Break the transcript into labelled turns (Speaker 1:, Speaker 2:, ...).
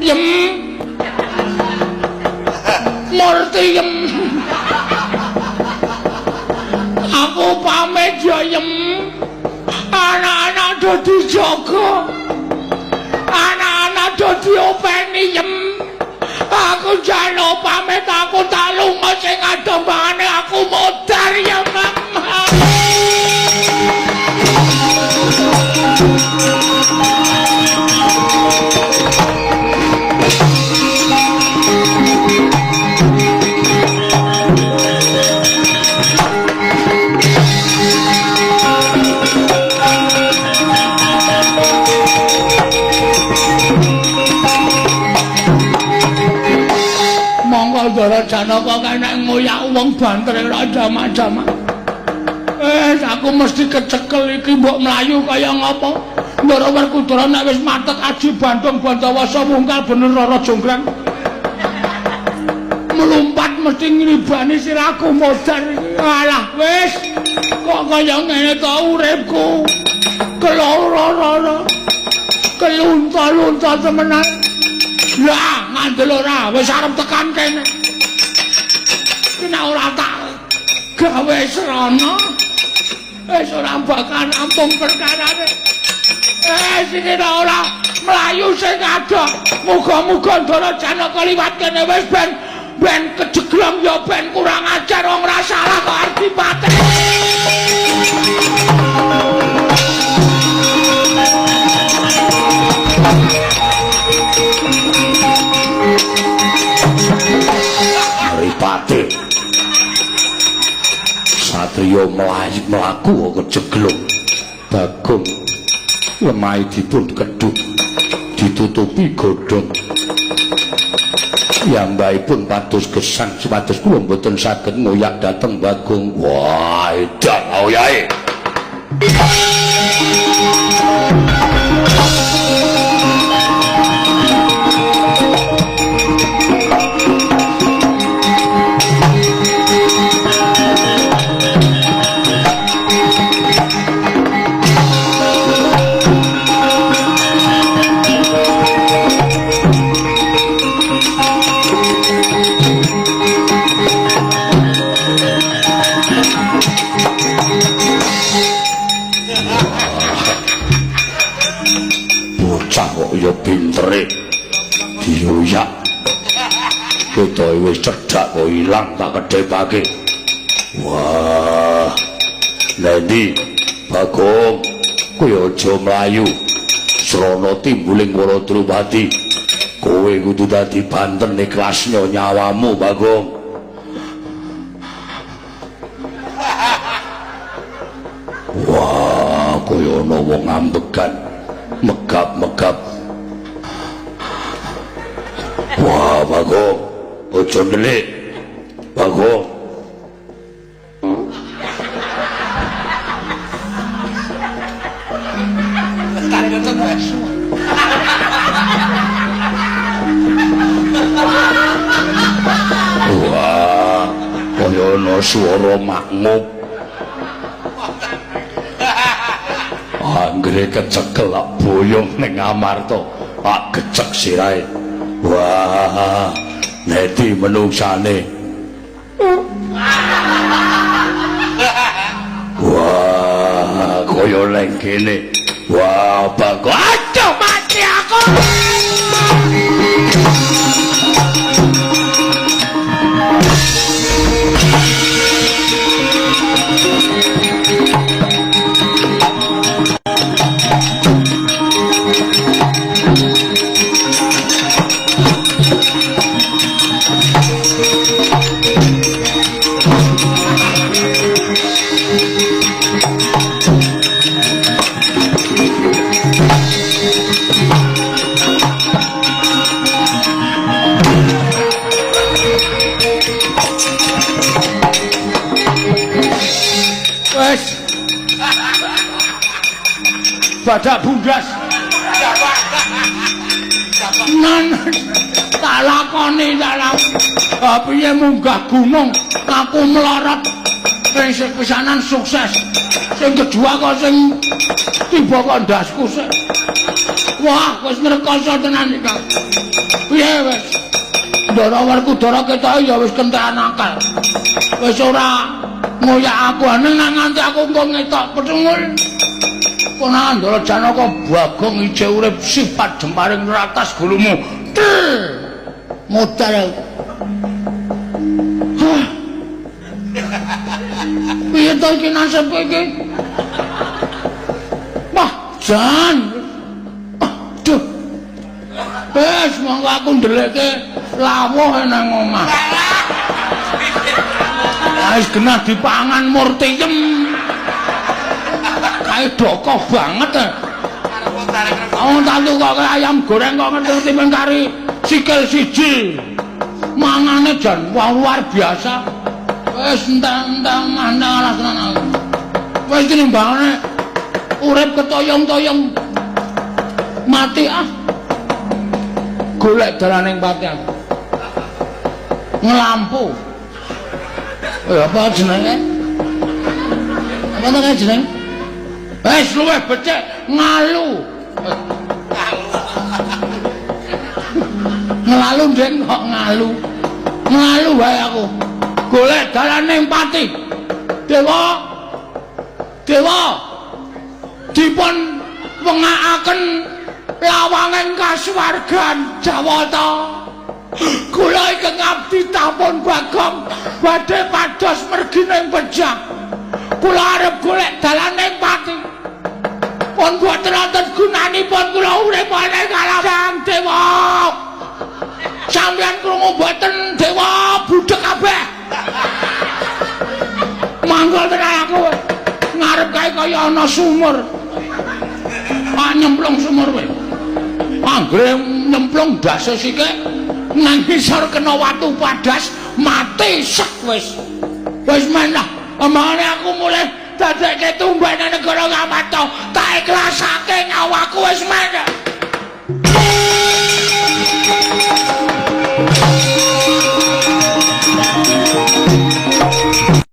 Speaker 1: yem murtiyem aku pamit yo yem anak-anak do dijaga anak-anak do diopeni yem aku jalo pamit aku tak lunga sing adombane aku modar ya mama Ndara Janaka kene ngoyak wong banter raja majama. Aku mesti kecekel iki mbok mlayu kaya ngapa? Ndara Werkudara nek wis matek aji Bandung Bandawasa mungkal bener Rara Jonggrang. Melumpat mesti ngribani sirahku modar. Alah wis kok kaya ngene to uripku. Keloro-loro. Kelunta-lunta temenan. Lah ngandel ora wis arep tekan kene. Kena ora tak gawe serana wis ora bakal ampung perkarane sing ora mlayu sing ada muga-muga Ndara Janaka liwat kene wis ben kejeglong ya ben kurang ajar wong ora salah kok Adipati Adipati Satrio mlaku kejeglung Bagong lemai dipun kedhuk ditutupi godhong piyambakipun pados gesang supados kula mboten saged ngoyak dhateng Bagong wah edan oyahe ya pintere dioyak ketoke wis cedhak kok ilang tak kedhepake wah Lendi Bagong kowe aja mlayu srana timbuling para Drupadi kowe kudu dadi banten ikhlasnya nyawamu Bagong wah koyo ana wong ambekan megap-megap wah Bagong ojo ndelik Bagong wah kaya ana swara makmuk anggere kecekel boyong ning Amarta tak gecek sirahe wah nedi menungsane wah kaya leng kene wah Bagong aduh mati aku badak bunggas nan tak lakoni dalam piye munggah gunung aku melorot sing sepisanan sukses sing kedua kok sing tiba kok ndasku wah wis ngrekoso tenan iki piye wis. Ndara Werkudara ketok ya wis kentekan akal. Wis ora ngoyak aku nang nganti aku engko ngetok petungul. Kono Ndara Janaka Bagong ije urip sifat jemparing ratas gulumu. Modal. Piye to iki nasib iki? Wah, jan. Aduh. Wes monggo aku ndeleke lawuh nang omah. Wis kena dipangan murtiyem. Kae dokoh banget. Oh, tatu kok ayam goreng kok ngerti men kari sikil siji. Mangane jan luar biasa. Wis entang-entang mandang alas tenan. Wis tinimbangane urip ketoyong-toyong mati ah. Golek dalaning pati aku. Ngelampu. Apa jenenge? Apa to jeneng? Wis luwih becik ngalu. Ngelalu ndeng kok ngalu. Ngalu wae aku. Golek dalaning pati. Dewa. Dewa. Dipun wengakaken lawanging kasuwargan Jawata. Kula ingkang ngabdi Tapon Bagong badhe pados mergi ning Pejang. Kula arep golek dalaning pati. Pun boten wonten gunanipun kula urip ana kalajang Dewa. Sampeyan krungu boten Dewa budhek kabeh. Manggul tenan aku ngarep kae kaya ana sumur. Nyemplung sumur kowe. Anggere nyemplung daso sithik nang ngisor kena watu padas mati sek wis. Wis menah. Amane aku mulai dadekke tumbane negara Ngamato tak ikhlasake